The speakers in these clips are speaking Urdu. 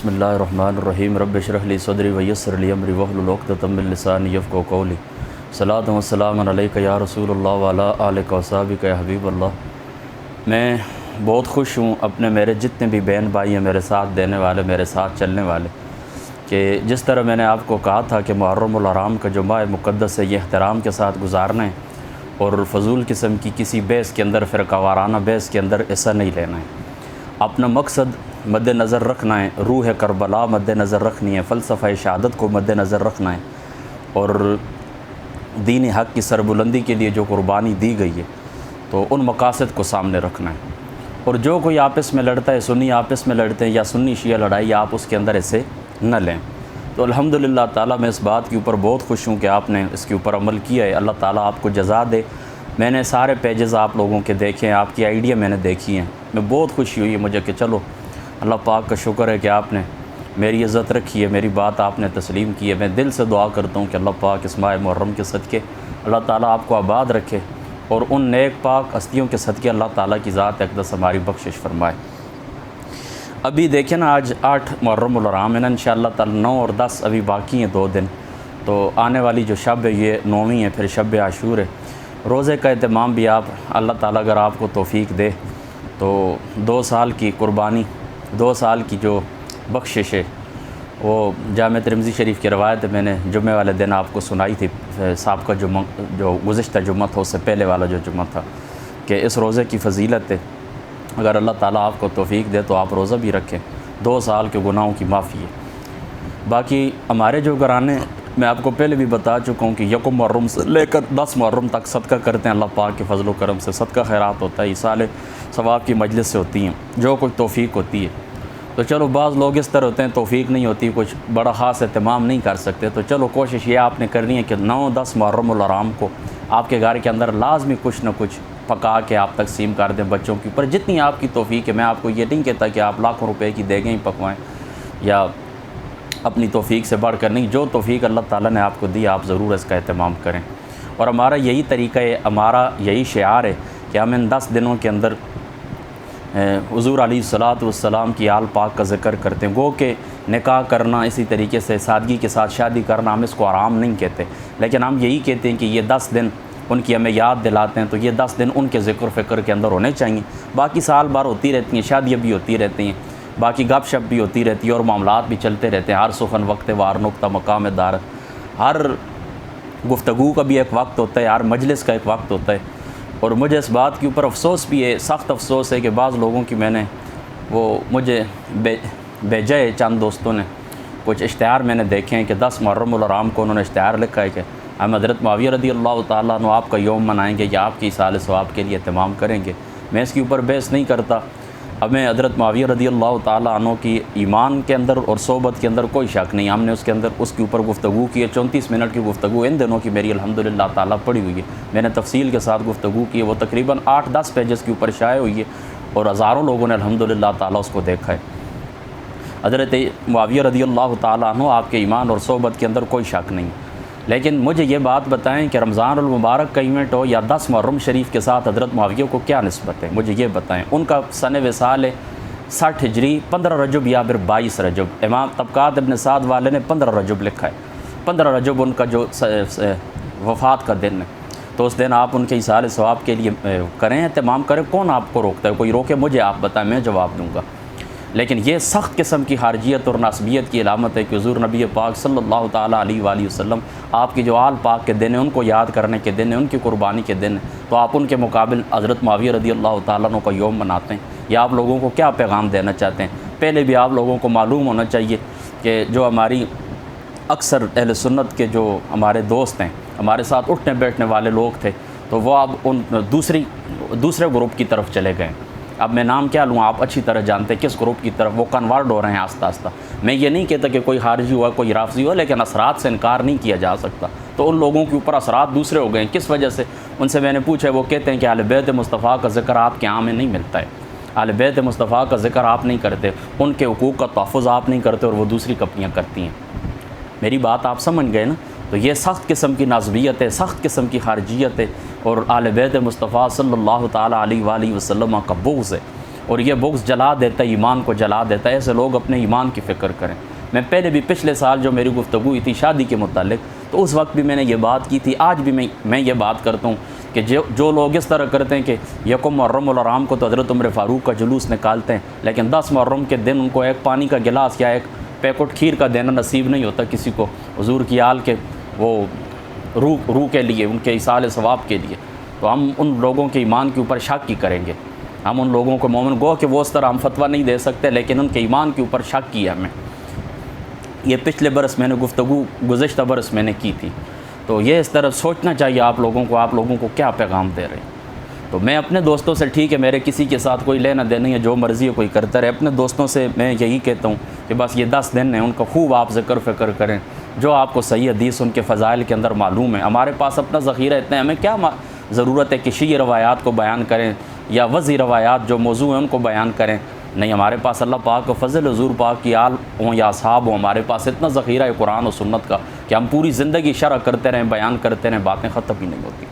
بسم اللہ الرحمن الرحیم رب اشرح لی صدری ویسر لی امری واحلل عقدۃ من لسانی یفقهوا قولی صلاۃ و سلام علیک یا رسول اللہ وعلی آلک و صحابک یا حبیب اللہ۔ میں بہت خوش ہوں اپنے میرے جتنے بھی بہن بھائی ہیں، میرے ساتھ دینے والے، میرے ساتھ چلنے والے، کہ جس طرح میں نے آپ کو کہا تھا کہ محرم الحرام کا جو ماہ مقدس ہے یہ احترام کے ساتھ گزارنا ہے اور فضول قسم کی کسی بحث کے اندر، فرقہ وارانہ بحث کے اندر ایسا نہیں لینا ہے۔ اپنا مقصد مد نظر رکھنا ہے، روح کربلا مد نظر رکھنی ہے، فلسفہ شہادت کو مد نظر رکھنا ہے اور دین حق کی سربلندی کے لیے جو قربانی دی گئی ہے تو ان مقاصد کو سامنے رکھنا ہے۔ اور جو کوئی آپس میں لڑتا ہے، سنی آپس میں لڑتے ہیں یا سنی شیعہ لڑائی، آپ اس کے اندر ایسے نہ لیں۔ تو الحمدللہ تعالیٰ میں اس بات کے اوپر بہت خوش ہوں کہ آپ نے اس کے اوپر عمل کیا ہے۔ اللہ تعالیٰ آپ کو جزا دے۔ میں نے سارے پیجز آپ لوگوں کے دیکھے ہیں، آپ کی آئیڈیا میں نے دیکھی ہیں، میں بہت خوشی ہوئی ہے مجھے کہ چلو اللہ پاک کا شکر ہے کہ آپ نے میری عزت رکھی ہے، میری بات آپ نے تسلیم کی ہے۔ میں دل سے دعا کرتا ہوں کہ اللہ پاک اس ماہ محرم کے صدقے اللہ تعالیٰ آپ کو آباد رکھے اور ان نیک پاک ہستیوں کے صدقے اللہ تعالیٰ کی ذات اقدس ہماری بخشش فرمائے۔ ابھی دیکھیں نا، آج 8 محرم الحرام ہے نا، انشاءاللہ تعالیٰ 9 اور 10 ابھی باقی ہیں 2 دن، تو آنے والی جو شب ہے یہ 9ویں ہے، پھر شب عاشور ہے۔ روزے کا اہتمام بھی آپ اللہ تعالیٰ اگر آپ کو توفیق دے تو 2 سال کی قربانی، 2 سال کی جو بخشش ہے وہ جامع ترمذی شریف کی روایت میں نے جمعہ والے دن آپ کو سنائی تھی، سابقہ جمعہ جو گزشتہ جمعہ تھا اس سے پہلے والا جو جمعہ تھا، کہ اس روزے کی فضیلت ہے، اگر اللہ تعالیٰ آپ کو توفیق دے تو آپ روزہ بھی رکھیں، 2 سال کے گناہوں کی معافی ہے۔ باقی ہمارے جو گھرانے، میں آپ کو پہلے بھی بتا چکا ہوں کہ 1 محرم سے لے کر 10 محرم تک صدقہ کرتے ہیں، اللہ پاک کے فضل و کرم سے صدقہ خیرات ہوتا ہے، ایصال ثواب کی مجلس سے ہوتی ہیں جو کچھ توفیق ہوتی ہے۔ تو چلو بعض لوگ اس طرح ہوتے ہیں توفیق نہیں ہوتی، کچھ بڑا خاص اہتمام نہیں کر سکتے، تو چلو کوشش یہ آپ نے کرنی ہے کہ 9-10 محرم الحرام کو آپ کے گھر کے اندر لازمی کچھ نہ کچھ پکا کے آپ تقسیم کر دیں بچوں کے اوپر، جتنی آپ کی توفیق ہے۔ میں آپ کو یہ نہیں کہتا کہ آپ لاکھوں روپے کی دیگیں ہی پکوائیں یا اپنی توفیق سے بڑھ کر نہیں، جو توفیق اللہ تعالیٰ نے آپ کو دی آپ ضرور اس کا اہتمام کریں۔ اور ہمارا یہی طریقہ ہے، ہمارا یہی شعار ہے کہ ہم ان 10 دنوں کے اندر حضور علیہ الصلاۃ والسلام کی آل پاک کا ذکر کرتے ہیں۔ گو کہ نکاح کرنا، اسی طریقے سے سادگی کے ساتھ شادی کرنا، ہم اس کو حرام نہیں کہتے، لیکن ہم یہی کہتے ہیں کہ یہ 10 دن ان کی ہمیں یاد دلاتے ہیں، تو یہ 10 دن ان کے ذکر و فکر کے اندر ہونے چاہیے۔ باقی سال بھر ہوتی رہتی ہیں، شادیاں بھی ہوتی رہتی ہیں، باقی گپ شپ بھی ہوتی رہتی ہے اور معاملات بھی چلتے رہتے ہیں، ہر سخن وقت وار نقطہ مقام دار، ہر گفتگو کا بھی ایک وقت ہوتا ہے، ہر مجلس کا ایک وقت ہوتا ہے۔ اور مجھے اس بات کے اوپر افسوس بھی ہے، سخت افسوس ہے کہ بعض لوگوں کی میں نے مجھے بھیجا ہے، چند دوستوں نے کچھ اشتہار میں نے دیکھے ہیں کہ 10 محرم الحرام کو انہوں نے اشتہار لکھا ہے کہ ہم حضرت معاویہ رضی اللہ تعالیٰ عنہ آپ کا یوم منائیں گے یا آپ کی ایصال ثواب کے لیے اہتمام کریں گے۔ میں اس کے اوپر بحث نہیں کرتا، ہمیں حضرت معاویہ رضی اللہ تعالیٰ عنہ کی ایمان کے اندر اور صحبت کے اندر کوئی شک نہیں، ہم نے اس کے اوپر گفتگو کی ہے، 34 منٹ کی گفتگو ان دنوں کی میری الحمدللہ تعالیٰ پڑھی ہوئی ہے، میں نے تفصیل کے ساتھ گفتگو کی ہے، وہ تقریباً 8-10 پیجز کے اوپر شائع ہوئی ہے اور ہزاروں لوگوں نے الحمدللہ تعالیٰ اس کو دیکھا ہے۔ حضرت معاویہ رضی اللہ تعالیٰ عنہ آپ کے ایمان اور صحبت کے اندر کوئی شک نہیں، لیکن مجھے یہ بات بتائیں کہ رمضان المبارک کا ایونٹ ہو یا 10 محرم شریف کے ساتھ حضرت معاویہ کو کیا نسبت ہے، مجھے یہ بتائیں۔ ان کا سن وصال ہے 60 ہجری، 15 رجب یا پھر 22 رجب، امام طبقات ابن سعد والے نے 15 رجب لکھا ہے، 15 رجب ان کا جو وفات کا دن ہے، تو اس دن آپ ان کے ایصال ثواب کے لیے کریں، اہتمام کریں، کون آپ کو روکتا ہے؟ کوئی روکے مجھے آپ بتائیں، میں جواب دوں گا۔ لیکن یہ سخت قسم کی حارجیت اور ناسبیت کی علامت ہے کہ حضور نبی پاک صلی اللہ تعالیٰ علیہ وآلہ وسلم آپ کی جو آل پاک کے دن ہیں، ان کو یاد کرنے کے دن ہیں، ان کی قربانی کے دن ہیں، تو آپ ان کے مقابل حضرت معاویہ رضی اللہ تعالیٰ عنہ کا یوم مناتے ہیں۔ یا آپ لوگوں کو کیا پیغام دینا چاہتے ہیں؟ پہلے بھی آپ لوگوں کو معلوم ہونا چاہیے کہ جو ہماری اکثر اہل سنت کے جو ہمارے دوست ہیں، ہمارے ساتھ اٹھنے بیٹھنے والے لوگ تھے، تو وہ اب ان دوسرے گروپ کی طرف چلے گئے۔ اب میں نام کیا لوں، آپ اچھی طرح جانتے ہیں کس گروپ کی طرف وہ کنورٹ ہو رہے ہیں آہستہ آہستہ۔ میں یہ نہیں کہتا کہ کوئی خارجی ہوا، کوئی رافضی ہوا، لیکن اثرات سے انکار نہیں کیا جا سکتا۔ تو ان لوگوں کے اوپر اثرات دوسرے ہو گئے ہیں، کس وجہ سے؟ ان سے میں نے پوچھا، وہ کہتے ہیں کہ اہل بیت مصطفیٰ کا ذکر آپ کے عام میں نہیں ملتا ہے، اہل بیت مصطفیٰ کا ذکر آپ نہیں کرتے، ان کے حقوق کا تحفظ آپ نہیں کرتے اور وہ دوسری کپیاں کرتی ہیں۔ میری بات آپ سمجھ گئے نا؟ تو یہ سخت قسم کی نازبیت ہے، سخت قسم کی خارجیت ہے اور اہل بیت مصطفیٰ صلی اللہ تعالیٰ علیہ وآلہ وسلم کا بغض ہے۔ اور یہ بغض جلا دیتا ہے، ایمان کو جلا دیتا ہے۔ ایسے لوگ اپنے ایمان کی فکر کریں۔ میں پہلے بھی پچھلے سال جو میری گفتگو ہوئی تھی شادی کے متعلق، تو اس وقت بھی میں نے یہ بات کی تھی، آج بھی میں یہ بات کرتا ہوں کہ جو لوگ اس طرح کرتے ہیں کہ یکم محرم الحرام کو تو حضرت عمر فاروق کا جلوس نکالتے ہیں، لیکن 10 محرم کے دن ان کو ایک پانی کا گلاس یا ایک پیکٹ کھیر کا دینا نصیب نہیں ہوتا کسی کو حضور کی آل کے وہ روح کے لیے، ان کے ایصال ثواب کے لیے، تو ہم ان لوگوں کے ایمان کے اوپر شک کی کریں گے۔ ہم ان لوگوں کو مومن گو کہ وہ اس طرح ہم فتویٰ نہیں دے سکتے، لیکن ان کے ایمان کے اوپر شک کی ہے ہمیں۔ یہ پچھلے برس میں نے گفتگو گزشتہ برس میں نے کی تھی، تو یہ اس طرح سوچنا چاہیے آپ لوگوں کو کیا پیغام دے رہے ہیں۔ تو میں اپنے دوستوں سے، ٹھیک ہے میرے کسی کے ساتھ کوئی لینا دینا ہے، جو مرضی ہے کوئی کرتا رہے، اپنے دوستوں سے میں یہی کہتا ہوں کہ بس یہ 10 دن ہیں، ان کا خوب آپ ذکر فکر کریں، جو آپ کو صحیح حدیث ان کے فضائل کے اندر معلوم ہے۔ ہمارے پاس اپنا ذخیرہ اتنا ہے، ہمیں کیا ضرورت ہے کہ شیعہ روایات کو بیان کریں یا وضعی روایات جو موضوع ہیں ان کو بیان کریں؟ نہیں، ہمارے پاس اللہ پاک کا فضل، حضور پاک کی آل ہوں یا اصحاب ہوں، ہمارے پاس اتنا ذخیرہ ہے قرآن و سنت کا کہ ہم پوری زندگی شرح کرتے رہیں، بیان کرتے رہیں، باتیں ختم ہی نہیں ہوتی۔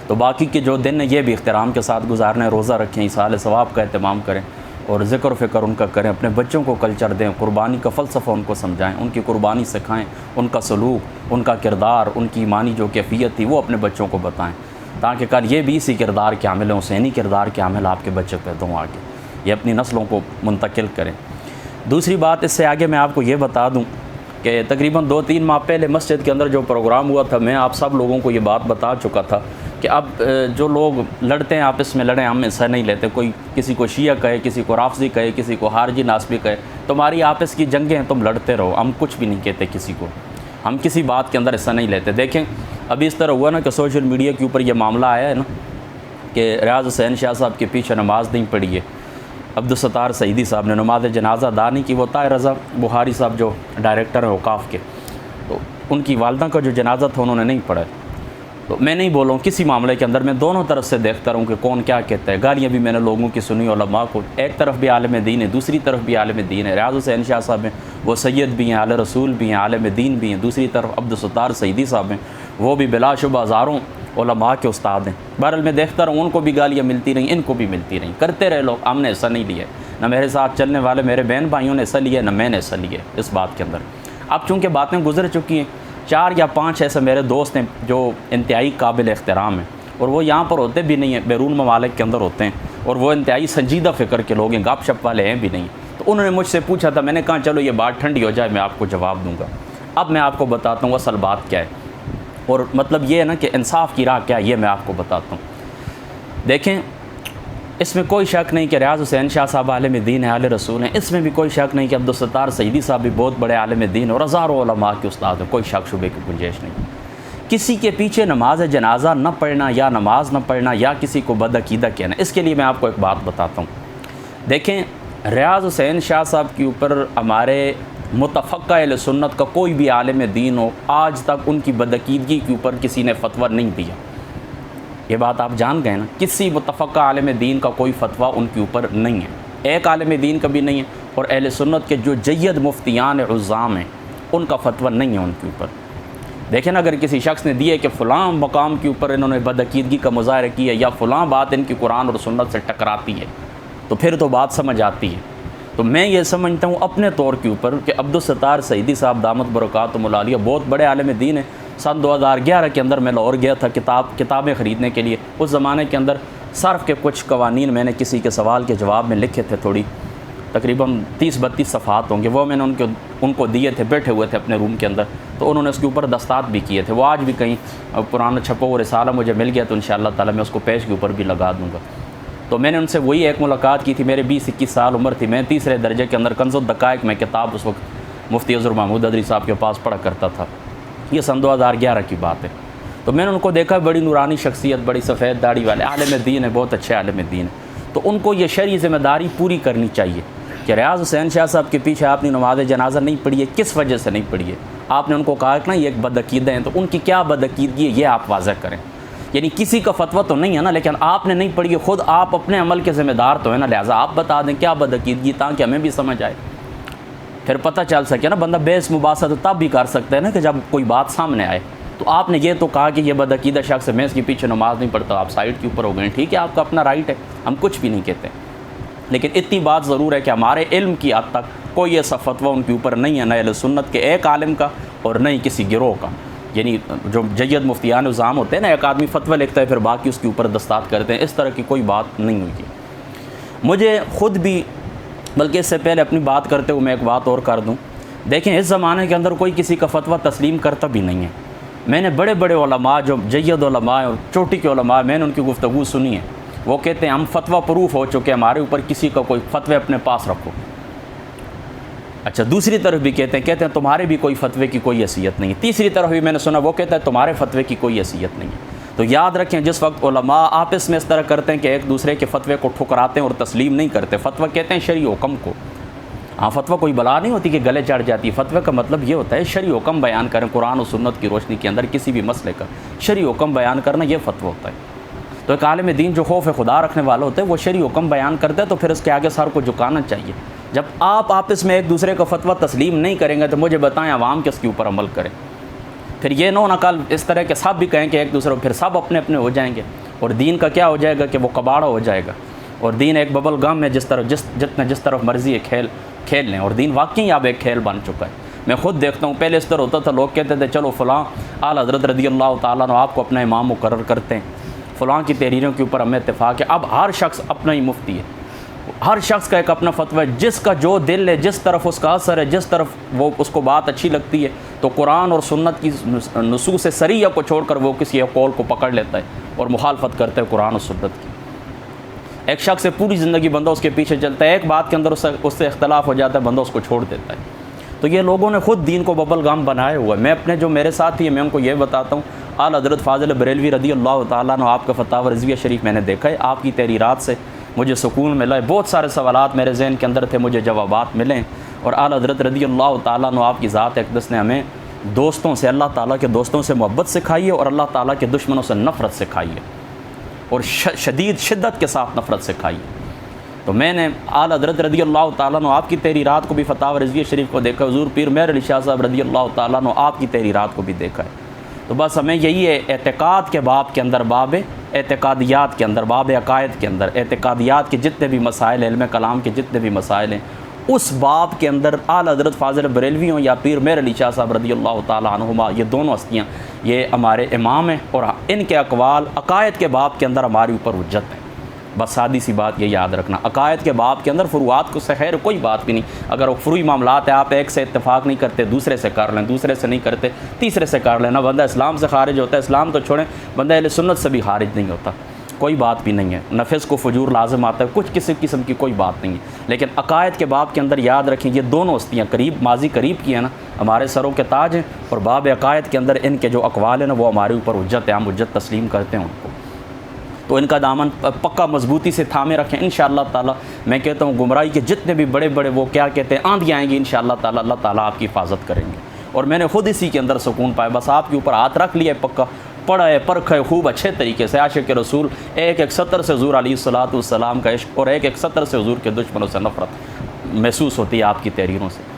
تو باقی کے جو دن ہیں یہ بھی احترام کے ساتھ گزارنے، روزہ رکھیں، ایصال ثواب کا اہتمام کریں اور ذکر و فکر ان کا کریں، اپنے بچوں کو کلچر دیں، قربانی کا فلسفہ ان کو سمجھائیں، ان کی قربانی سکھائیں، ان کا سلوک، ان کا کردار، ان کی ایمانی جو کیفیت تھی وہ اپنے بچوں کو بتائیں، تاکہ کل یہ بھی اسی کردار کے عامل ہوں، حسینی کردار کے عامل آپ کے بچے پیدا ہوں، آگے یہ اپنی نسلوں کو منتقل کریں۔ دوسری بات اس سے آگے میں آپ کو یہ بتا دوں کہ تقریباً 2-3 ماہ پہلے مسجد کے اندر جو پروگرام ہوا تھا، میں آپ سب لوگوں کو یہ بات بتا چکا تھا کہ اب جو لوگ لڑتے ہیں آپس میں لڑیں، ہم حصہ نہیں لیتے۔ کوئی کسی کو شیعہ کہے، کسی کو رافضی کہے، کسی کو خارجی ناسبی کہے، تمہاری آپس کی جنگیں ہیں، تم لڑتے رہو، ہم کچھ بھی نہیں کہتے کسی کو، ہم کسی بات کے اندر حصہ نہیں لیتے۔ دیکھیں ابھی اس طرح ہوا نا کہ سوشل میڈیا کے اوپر یہ معاملہ آیا ہے نا کہ ریاض حسین شاہ صاحب کے پیچھے نماز نہیں پڑھی ہے، عبدالستار سعیدی صاحب نے نماز جنازہ ادا نہیں کی۔ وہ طاہر رضا بخاری صاحب جو ڈائریکٹر ہیں اوقاف کے، تو ان کی والدہ کا جو جنازہ تھا انہوں نے نہیں پڑھا۔ تو میں نہیں بولوں کسی معاملے کے اندر، میں دونوں طرف سے دیکھتا رہوں کہ کون کیا کہتا ہے۔ گالیاں بھی میں نے لوگوں کی سنی علماء کو، ایک طرف بھی عالم دین ہے، دوسری طرف بھی عالم دین ہے۔ ریاض حسین شاہ صاحب ہیں، وہ سید بھی ہیں، اہل رسول بھی ہیں، عالم دین بھی ہیں۔ دوسری طرف عبدالستار سعیدی صاحب ہیں، وہ بھی بلا شبہ ہزاروں علماء کے استاد ہیں۔ بہرحال میں دیکھتا رہوں، ان کو بھی گالیاں ملتی رہیں، ان کو بھی ملتی رہیں، کرتے رہے لوگ، ہم نے حصہ نہیں لیا، نہ میرے ساتھ چلنے والے میرے بہن بھائیوں نے حصہ لیا، نہ میں نے حصہ لیا اس بات کے اندر۔ اب چونکہ باتیں گزر چکی ہیں، 4 یا 5 ایسے میرے دوست ہیں جو انتہائی قابل احترام ہیں، اور وہ یہاں پر ہوتے بھی نہیں ہیں، بیرون ممالک کے اندر ہوتے ہیں، اور وہ انتہائی سنجیدہ فکر کے لوگ ہیں، گپ شپ والے ہیں بھی نہیں۔ تو انہوں نے مجھ سے پوچھا تھا، میں نے کہا چلو یہ بات ٹھنڈی ہو جائے میں آپ کو جواب دوں گا۔ اب میں آپ کو بتاتا ہوں اصل بات کیا ہے، اور مطلب یہ ہے نا کہ انصاف کی راہ کیا ہے، یہ میں آپ کو بتاتا ہوں۔ دیکھیں اس میں کوئی شک نہیں کہ ریاض حسین شاہ صاحب عالم دین ہیں، اہل رسول ہیں، اس میں بھی کوئی شک نہیں کہ عبدالستار سعیدی صاحب بھی بہت بڑے عالم دین اور ہزاروں علماء کے استاد ہیں، کوئی شک شبے کی گنجائش نہیں۔ کسی کے پیچھے نماز جنازہ نہ پڑھنا یا نماز نہ پڑھنا یا کسی کو بدعقیدہ کہنا، اس کے لیے میں آپ کو ایک بات بتاتا ہوں۔ دیکھیں ریاض حسین شاہ صاحب کے اوپر ہمارے متفقہ اہل سنت کا کوئی بھی عالم دین ہو، آج تک ان کی بدعقیدگی کے اوپر کسی نے فتویٰ نہیں دیا۔ یہ بات آپ جان گئے نا، کسی متفقہ عالم دین کا کوئی فتویٰ ان کے اوپر نہیں ہے، ایک عالم دین کا بھی نہیں ہے، اور اہل سنت کے جو جید مفتیان عظام ہیں ان کا فتویٰ نہیں ہے ان کے اوپر۔ دیکھیں نا، اگر کسی شخص نے دیے کہ فلاں مقام کے اوپر انہوں نے بدعقیدگی کا مظاہرہ کیا یا فلاں بات ان کی قرآن اور سنت سے ٹکراتی ہے، تو پھر تو بات سمجھ آتی ہے۔ تو میں یہ سمجھتا ہوں اپنے طور کے اوپر کہ عبدالستار سعیدی صاحب دامت برکاتہم العالیہ بہت بڑے عالم دین ہیں۔ سن 2011 کے اندر میں لاہور گیا تھا کتابیں خریدنے کے لیے۔ اس زمانے کے اندر صرف کے کچھ قوانین میں نے کسی کے سوال کے جواب میں لکھے تھے، تھوڑی تقریباً 30-32 صفحات ہوں گے، وہ میں نے ان کو دیے تھے، بیٹھے ہوئے تھے اپنے روم کے اندر، تو انہوں نے اس کے اوپر دستخط بھی کیے تھے۔ وہ آج بھی کہیں پرانا چھپا ہوا رسالہ مجھے مل گیا تو انشاءاللہ تعالیٰ میں اس کو پیج کے اوپر بھی لگا دوں گا۔ تو میں نے ان سے وہی ایک ملاقات کی تھی، میرے 20-21 سال عمر تھی، میں 3 درجے کے اندر کنز الدقائق میں کتاب اس وقت مفتی عذر محمود ادری صاحب کے پاس پڑھا کرتا تھا، یہ سن 2011 کی بات ہے۔ تو میں نے ان کو دیکھا، بڑی نورانی شخصیت، بڑی سفید داڑھی والے عالم دین ہے، بہت اچھے عالم دین ہے۔ تو ان کو یہ شرعی ذمہ داری پوری کرنی چاہیے کہ ریاض حسین شاہ صاحب کے پیچھے آپ نے نماز جنازہ نہیں پڑھی ہے، کس وجہ سے نہیں پڑھی ہے؟ آپ نے ان کو کہا کہ نا یہ ایک بدعقیدہ ہیں، تو ان کی کیا بدعقیدگی ہے یہ آپ واضح کریں۔ یعنی کسی کا فتویٰ تو نہیں ہے نا، لیکن آپ نے نہیں پڑھی ہے، خود آپ اپنے عمل کے ذمہ دار تو ہیں نا، لہٰذا آپ بتا دیں کیا بدعقیدگی، تاکہ ہمیں بھی سمجھ آئے، پھر پتہ چل سکے نا۔ بندہ بحث مباحثہ تو تب بھی کر سکتا ہے نا کہ جب کوئی بات سامنے آئے۔ تو آپ نے یہ تو کہا کہ یہ بدعقیدہ شخص ہے، میں اس کے پیچھے نماز نہیں پڑھتا، آپ سائڈ کے اوپر ہو گئے، ٹھیک ہے، آپ کا اپنا رائٹ ہے، ہم کچھ بھی نہیں کہتے۔ لیکن اتنی بات ضرور ہے کہ ہمارے علم کی حد تک کوئی ایسا فتویٰ ان کے اوپر نہیں ہے، نہ اہل سنت کے ایک عالم کا اور نہ ہی کسی گروہ کا۔ یعنی جو جید مفتیان نظام ہوتے ہیں نا، ایک آدمی فتویٰ لکھتا ہے پھر باقی اس کے اوپر دستخط کرتے ہیں، اس طرح کی کوئی بات نہیں ہوئی ہے۔ مجھے خود بھی، بلکہ اس سے پہلے اپنی بات کرتے ہوئے میں ایک بات اور کر دوں، دیکھیں اس زمانے کے اندر کوئی کسی کا فتویٰ تسلیم کرتا بھی نہیں ہے۔ میں نے بڑے بڑے علماء، جو جید علماء اور چوٹی کے علماء، میں نے ان کی گفتگو سنی ہے، وہ کہتے ہیں ہم فتویٰ پروف ہو چکے، ہمارے اوپر کسی کا کوئی فتوے اپنے پاس رکھو۔ اچھا، دوسری طرف بھی کہتے ہیں تمہارے بھی کوئی فتوے کی کوئی حیثیت نہیں ہے۔ تیسری طرف بھی میں نے سنا وہ کہتا ہے تمہارے فتوے کی کوئی حیثیت نہیں ہے۔ تو یاد رکھیں، جس وقت علماء آپس میں اس طرح کرتے ہیں کہ ایک دوسرے کے فتوے کو ٹھکراتے ہیں اور تسلیم نہیں کرتے، فتویٰ کہتے ہیں شرعی حکم کو۔ ہاں، فتویٰ کوئی بلا نہیں ہوتی کہ گلے چڑھ جاتی ہے، فتوے کا مطلب یہ ہوتا ہے شرعی حکم بیان کریں، قرآن و سنت کی روشنی کے اندر کسی بھی مسئلے کا شرعی حکم بیان کرنا، یہ فتویٰ ہوتا ہے۔ تو ایک عالم دین جو خوف خدا رکھنے والا ہوتا ہے وہ شرعی حکم بیان کرتا ہے، تو پھر اس کے آگے سر کو جھکانا چاہیے۔ جب آپ آپس میں ایک دوسرے کا فتویٰ تسلیم نہیں کریں گے تو مجھے بتائیں عوام کس کے اوپر عمل کریں؟ پھر یہ نو نقل اس طرح کے سب بھی کہیں کہ ایک دوسرے کو، پھر سب اپنے اپنے ہو جائیں گے، اور دین کا کیا ہو جائے گا کہ وہ کباڑا ہو جائے گا، اور دین ایک ببل گم ہے، جس طرف مرضی ہے کھیل لیں، اور دین واقعی اب ایک کھیل بن چکا ہے۔ میں خود دیکھتا ہوں، پہلے اس طرح ہوتا تھا، لوگ کہتے تھے چلو فلاں اعلیٰ حضرت رضی اللہ تعالیٰ عنہ آپ کو اپنا امام مقرر کرتے ہیں، فلاں کی تحریروں کے اوپر ہمیں اتفاق ہے۔ اب ہر شخص اپنا ہی مفتی ہے، ہر شخص کا ایک اپنا فتویٰ ہے، جس کا جو دل ہے، جس طرف اس کا اثر ہے، جس طرف وہ اس کو بات اچھی لگتی ہے، تو قرآن اور سنت کی نصوص صریحہ کو چھوڑ کر وہ کسی ایک قول کو پکڑ لیتا ہے اور مخالفت کرتا ہے قرآن اور سنت کی۔ ایک شخص سے پوری زندگی بندہ اس کے پیچھے چلتا ہے، ایک بات کے اندر اس سے اختلاف ہو جاتا ہے، بندہ اس کو چھوڑ دیتا ہے۔ تو یہ لوگوں نے خود دین کو ببل گام بنایا ہوا ہے۔ میں اپنے جو میرے ساتھی ہیں، میں ان کو یہ بتاتا ہوں، اعلیٰ حضرت فاضل بریلوی رضی اللہ تعالیٰ عنہ آپ کا فتاوی رضویہ شریف میں نے دیکھا ہے، آپ کی تحریرات سے مجھے سکون ملا ہے، بہت سارے سوالات میرے ذہن کے اندر تھے، مجھے جوابات ملے، اور اعلیٰ حضرت رضی اللہ تعالیٰ عنہ آپ کی ذات اقدس نے ہمیں دوستوں سے، اللہ تعالیٰ کے دوستوں سے محبت سکھائی ہے، اور اللہ تعالیٰ کے دشمنوں سے نفرت سکھائی ہے، اور شدت کے ساتھ نفرت سکھائی ہے۔ تو میں نے اعلیٰ حضرت رضی اللہ تعالیٰ عنہ آپ کی تحریرات کو بھی فتاوی رضویہ شریف کو دیکھا، حضور پیر مہر علی شاہ صاحب رضی اللہ تعالیٰ عنہ آپ کی تحریرات کو بھی دیکھا ہے۔ تو بس ہمیں یہی ہے، اعتقاد کے باب کے اندر، باب اعتقادیات کے اندر، باب عقائد کے اندر، اعتقادیات کے جتنے بھی مسائل، علم کلام کے جتنے بھی مسائل ہیں، اس باب کے اندر اعلیٰ حضرت فاضل بریلوی ہوں یا پیر مہر علی شاہ صاحب رضی اللہ تعالیٰ عنہما، یہ دونوں ہستیاں یہ ہمارے امام ہیں، اور ان کے اقوال عقائد کے باب کے اندر ہمارے اوپر حجت ہے۔ بس سادی سی بات یہ یاد رکھنا، عقائد کے باب کے اندر فروعات کو سے خیر کوئی بات بھی نہیں۔ اگر وہ فروعی معاملات ہیں، آپ ایک سے اتفاق نہیں کرتے، دوسرے سے کر لیں، دوسرے سے نہیں کرتے، تیسرے سے کر لیں، نہ بندہ اسلام سے خارج ہوتا ہے، اسلام تو چھوڑیں، بندہ اہل سنت سے بھی خارج نہیں ہوتا، کوئی بات بھی نہیں ہے، نفس کو فجور لازم آتا ہے، کچھ کسی قسم کی کوئی بات نہیں ہے۔ لیکن عقائد کے باب کے اندر یاد رکھیں، یہ دونوں ہستیاں ماضی قریب کی ہیں نا، ہمارے سروں کے تاج ہیں، اور باب عقائد کے اندر ان کے جو اقوال ہیں نا وہ ہمارے اوپر حجت ہے، ہم حجت تسلیم کرتے ہیں ان کو۔ تو ان کا دامن پکا مضبوطی سے تھامے رکھیں، انشاءاللہ تعالی۔ میں کہتا ہوں گمراہی کے جتنے بھی بڑے بڑے وہ کیا کہتے ہیں آندھی آئیں گی، انشاءاللہ تعالی اللہ تعالیٰ آپ کی حفاظت کریں گے، اور میں نے خود اسی کے اندر سکون پایا، بس آپ کے اوپر ہاتھ رکھ لیا ہے، پکا پڑھا ہے، پرکھا ہے خوب اچھے طریقے سے، عاشق رسول 171 سے حضور علیہ الصلوۃ والسلام کا عشق، اور 171 سے حضور کے دشمنوں سے نفرت محسوس ہوتی ہے آپ کی تحریروں سے۔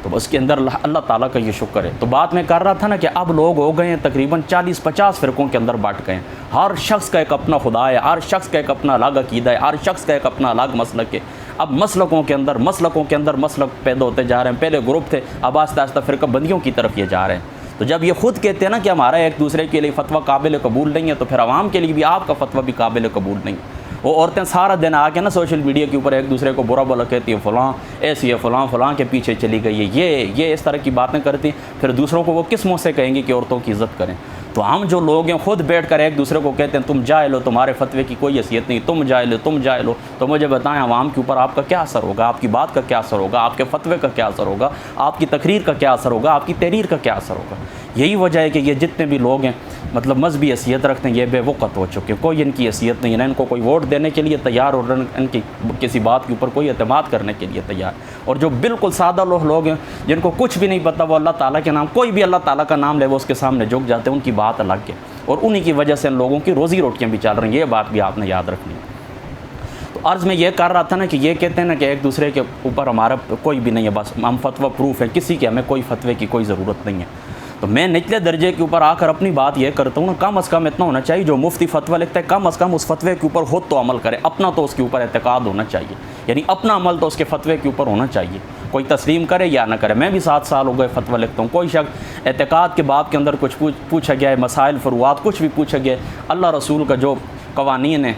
تو اس کے اندر اللہ تعالیٰ کا یہ شکر ہے۔ تو بات میں کر رہا تھا نا کہ اب لوگ ہو گئے ہیں تقریباً 40-50 فرقوں کے اندر بانٹ گئے ہیں، ہر شخص کا ایک اپنا خدا ہے، ہر شخص کا ایک اپنا الگ عقیدہ ہے، ہر شخص کا ایک اپنا الگ مسلک ہے۔ اب مسلکوں کے اندر مسلک پیدا ہوتے جا رہے ہیں، پہلے گروپ تھے، اب آہستہ آہستہ فرقہ بندیوں کی طرف یہ جا رہے ہیں۔ تو جب یہ خود کہتے ہیں نا کہ ہمارا ایک دوسرے کے لیے فتویٰ قابل قبول نہیں ہے، تو پھر عوام کے لیے بھی آپ کا فتویٰ بھی قابل قبول نہیں۔ وہ عورتیں سارا دن آ کے نا سوشل میڈیا کے اوپر ایک دوسرے کو برا بلا کہتی ہیں، فلاں ایسی ہے، فلاں کے پیچھے چلی گئی ہے، یہ اس طرح کی باتیں کرتی ہیں، پھر دوسروں کو وہ کس منہ سے کہیں گی کہ عورتوں کی عزت کریں؟ تو ہم جو لوگ ہیں خود بیٹھ کر ایک دوسرے کو کہتے ہیں تم جاہل ہو، تمہارے فتوے کی کوئی حیثیت نہیں، تم جاہل ہو، تو مجھے بتائیں عوام کے اوپر آپ کا کیا اثر ہوگا، آپ کی بات کا کیا اثر ہوگا، آپ کے فتوے کا کیا اثر ہوگا، آپ کی تقریر کا کیا اثر ہوگا، آپ کی تحریر کا کیا اثر ہوگا؟ یہی وجہ ہے کہ یہ جتنے بھی لوگ ہیں مطلب مذہبی حیثیت رکھتے ہیں، یہ بے وقت ہو چکے، کوئی ان کی حیثیت نہیں ہے، نہ ان کو کوئی ووٹ دینے کے لیے تیار، اور ان کی کسی بات کے اوپر کوئی اعتماد کرنے کے لیے تیار۔ اور جو بالکل سادہ لوگ ہیں جن کو کچھ بھی نہیں پتہ، وہ اللہ تعالیٰ کے نام، کوئی بھی اللہ تعالیٰ کا نام لے وہ اس کے سامنے جھک جاتے ہیں، ان کی بات الگ ہے، اور انہی کی وجہ سے ان لوگوں کی روزی روٹیاں بھی چل رہی ہیں، یہ بات بھی آپ نے یاد رکھنی ہے۔ تو عرض میں یہ کر رہا تھا نا کہ یہ کہتے ہیں نا کہ ایک دوسرے کے اوپر ہمارا کوئی بھی نہیں ہے، بس ہم فتویٰ پروف ہیں، کسی کے ہمیں کوئی فتوے کی کوئی ضرورت نہیں ہے۔ تو تو میں نچلے درجے کے اوپر آ کر اپنی بات یہ کرتا ہوں نا، کم از کم اتنا ہونا چاہیے جو مفتی فتویٰ لکھتا ہے کم از کم اس فتوے کے اوپر خود تو عمل کرے، اپنا تو اس کے اوپر اعتقاد ہونا چاہیے، یعنی اپنا عمل تو اس کے فتوے کے اوپر ہونا چاہیے، کوئی تسلیم کرے یا نہ کرے۔ میں بھی 7 سال ہو گئے فتویٰ لکھتا ہوں، کوئی شخص اعتقاد کے باب کے اندر کچھ پوچھا گیا ہے، مسائل فروعات کچھ بھی پوچھا گیا ہے، اللہ رسول کا جو قوانین ہیں،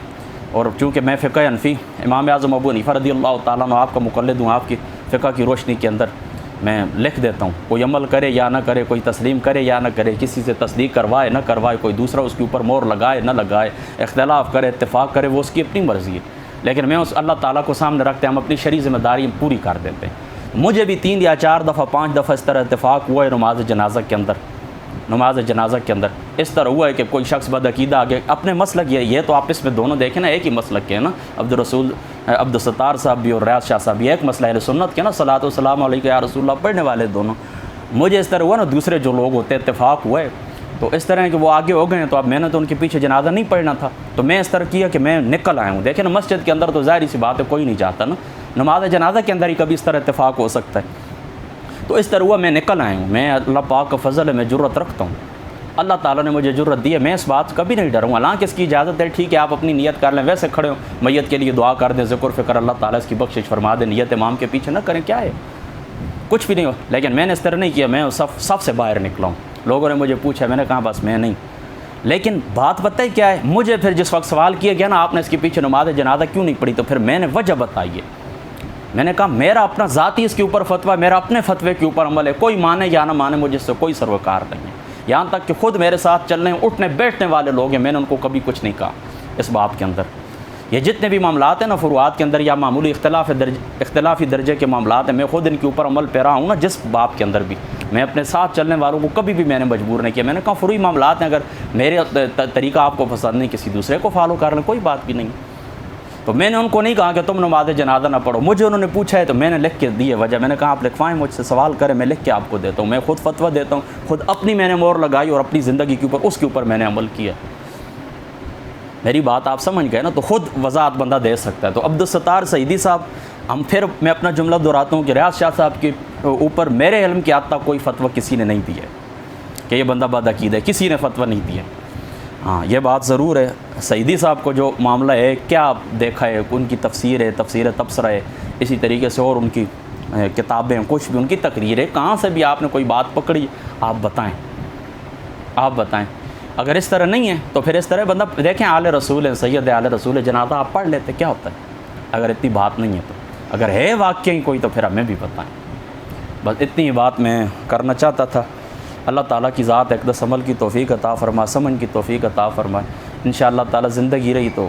اور چونکہ میں فقہ حنفی امام اعظم ابو حنیفہ رضی اللہ تعالیٰ عنہ آپ کا مقلد ہوں، آپ کی فقہ کی روشنی کے اندر میں لکھ دیتا ہوں، کوئی عمل کرے یا نہ کرے، کوئی تسلیم کرے یا نہ کرے، کسی سے تصدیق کروائے نہ کروائے، کوئی دوسرا اس کے اوپر مور لگائے نہ لگائے، اختلاف کرے اتفاق کرے، وہ اس کی اپنی مرضی ہے، لیکن میں اس اللہ تعالیٰ کو سامنے رکھتے ہم اپنی شرعی ذمہ داری پوری کر دیتے ہیں۔ مجھے بھی 3 یا 4 دفعہ 5 دفعہ اس طرح اتفاق ہوا ہے نماز جنازہ کے اندر اس طرح ہوا ہے کہ کوئی شخص بدعقیدہ آگے اپنے مسلک یہ تو آپس میں دونوں دیکھیں نا، ایک ہی مسلک کے ہیں نا، عبدالستار صاحب بھی اور ریاض شاہ صاحب بھی ایک مسئلہ اہل سنت کے نا، صلاۃ و سلام علیکہ یا رسول اللہ پڑھنے والے دونوں۔ مجھے اس طرح ہوا نا، دوسرے جو لوگ ہوتے اتفاق ہوئے تو اس طرح کہ وہ آگے ہو گئے ہیں، تو اب میں نے تو ان کے پیچھے جنازہ نہیں پڑھنا تھا، تو میں اس طرح کیا کہ میں نکل آیا ہوں۔ دیکھیں نا، مسجد کے اندر تو ظاہری سی بات ہے کوئی نہیں جاتا نا، نماز جنازہ کے اندر ہی کبھی اس طرح اتفاق ہو سکتا ہے، تو اس طرح ہوا میں نکل آیا ہوں۔ میں اللہ پاک کا فضل ہے، میں جرت رکھتا ہوں، اللہ تعالیٰ نے مجھے جرت دی ہے، میں اس بات کبھی نہیں ڈروں، حالانکہ اس کی اجازت ہے، ٹھیک ہے آپ اپنی نیت کر لیں، ویسے کھڑے ہو میت کے لیے دعا کر دیں، ذکر فکر اللہ تعالیٰ اس کی بخشش فرما دیں، نیت امام کے پیچھے نہ کریں، کیا ہے کچھ بھی نہیں ہو، لیکن میں نے اس طرح نہیں کیا، میں صف سے باہر نکلا ہوں۔ لوگوں نے مجھے پوچھا، میں نے کہا بس میں نہیں، لیکن بات پتہ ہے کیا ہے، مجھے پھر جس وقت سوال کیا گیا نا آپ نے اس کے پیچھے نماز جنازہ کیوں نہیں پڑھی، تو پھر میں نے وجہ بتائی ہے، میں نے کہا میرا اپنا ذاتی اس کے اوپر فتویٰ، میرا اپنے فتوے کے اوپر عمل ہے، کوئی مانے یا نہ مانے مجھے اس سے کوئی سروکار نہیں ہے، یہاں تک کہ خود میرے ساتھ چلنے اٹھنے بیٹھنے والے لوگ ہیں، میں نے ان کو کبھی کچھ نہیں کہا اس باب کے اندر۔ یہ جتنے بھی معاملات ہیں نا فروعات کے اندر یا معمولی اختلافی درجے کے معاملات ہیں، میں خود ان کے اوپر عمل پیرا ہوں نا، جس باب کے اندر بھی میں اپنے ساتھ چلنے والوں کو کبھی بھی میں نے مجبور نہیں کیا، میں نے کہا فروعی معاملات ہیں، اگر میرے طریقہ آپ کو پسند نہیں کسی دوسرے کو فالو کر لیں، کوئی بات بھی نہیں۔ تو میں نے ان کو نہیں کہا کہ تم نماز جنازہ نہ پڑھو، مجھے انہوں نے پوچھا ہے تو میں نے لکھ کے دی ہے وجہ، میں نے کہا آپ لکھوائیں مجھ سے، سوال کریں، میں لکھ کے آپ کو دیتا ہوں، میں خود فتویٰ دیتا ہوں، خود اپنی میں نے مور لگائی اور اپنی زندگی کے اوپر اس کے اوپر میں نے عمل کیا۔ میری بات آپ سمجھ گئے نا، تو خود وضاحت بندہ دے سکتا ہے۔ تو عبدالستار سعیدی صاحب، پھر میں اپنا جملہ دہراتا ہوں کہ ریاض شاہ صاحب کے اوپر میرے علم کی حد تک کوئی فتویٰ کسی نے نہیں دیا ہے کہ یہ بندہ بدعقید ہے، کسی نے فتویٰ نہیں دیا۔ ہاں یہ بات ضرور ہے، سعیدی صاحب کو جو معاملہ ہے کیا دیکھا ہے، ان کی تفسیر تبصرہ ہے، اسی طریقے سے اور ان کی کتابیں، کچھ بھی ان کی تقریر ہے، کہاں سے بھی آپ نے کوئی بات پکڑی آپ بتائیں۔ اگر اس طرح نہیں ہے تو پھر اس طرح بندہ دیکھیں، آل رسول ہے، سید آل رسول ہے، جنازہ آپ پڑھ لیتے، کیا ہوتا ہے اگر اتنی بات نہیں ہے تو، اگر ہے واقعی کوئی تو پھر ہمیں بھی بتائیں۔ بس اتنی بات میں کرنا چاہتا تھا۔ اللہ تعالیٰ کی ذات اقدس عمل کی توفیق عطا فرمائے، سمجھ کی توفیق عطا فرمائے، انشاءاللہ تعالیٰ زندگی رہی تو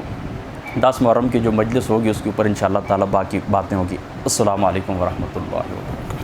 10 محرم کی جو مجلس ہوگی اس کے اوپر انشاءاللہ تعالیٰ باقی باتیں ہوگی۔ السلام علیکم ورحمۃ اللہ وبرکاتہ۔